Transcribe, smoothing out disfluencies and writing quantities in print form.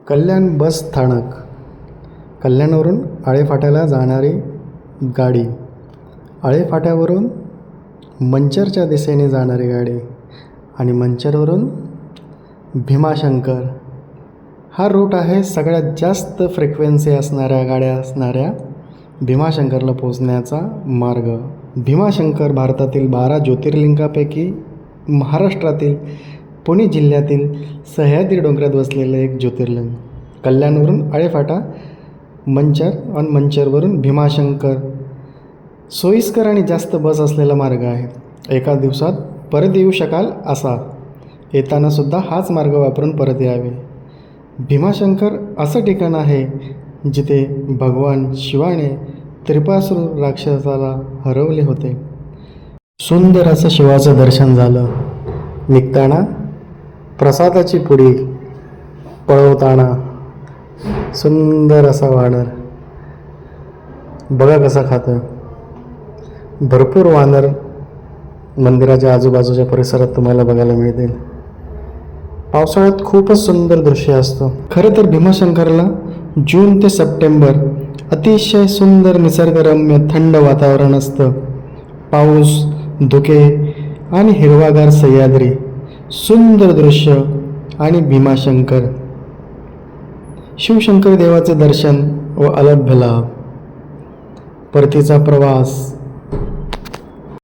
कल्याण बस स्थानक. कल्याणवरून आळेफाट्याला जाणारी गाडी, आळेफाट्यावरून मंचरच्या दिशेने जाणारी गाडी आणि मंचरवरून भीमाशंकर. हा रूट आहे सगळ्यात जास्त फ्रिक्वेन्सी असणाऱ्या गाड्या असणाऱ्या भीमाशंकरला पोचण्याचा मार्ग. भीमाशंकर भारतातील 12 ज्योतिर्लिंगापैकी महाराष्ट्रातील पुणे जिल्ह्यातील सह्याद्री डोंगरात वसलेलं एक ज्योतिर्लिंग. कल्याणवरून आळेफाटा, मंचर आणि मंचरवरून भीमाशंकर सोयीस्कर आणि जास्त बस असलेला मार्ग आहे. एका दिवसात परत येऊ शकाल असा. येतानासुद्धा हाच मार्ग वापरून परत यावे. भीमाशंकर असं ठिकाण आहे जिथे भगवान शिवाने त्रिपुरासूर राक्षसाला हरवले होते. सुंदर असं शिवाचं दर्शन झालं. निघताना प्रसादाची पुडी, पळवताना सुंदर असा वानर बघा कसा खातं. भरपूर वानर मंदिराच्या आजूबाजूच्या परिसरात तुम्हाला बघायला मिळतील. पावसाळ्यात खूपच सुंदर दृश्य असतं. खरं तर भीमाशंकरला जून ते सप्टेंबर अतिशय सुंदर निसर्गरम्य थंड वातावरण असतं. पाऊस, धुके आणि हिरवागार सह्याद्री, सुंदर दृश्य आणि भीमाशंकर, शिवशंकर देवाचे दर्शन व अलभ्य लाभ. परतीचा प्रवास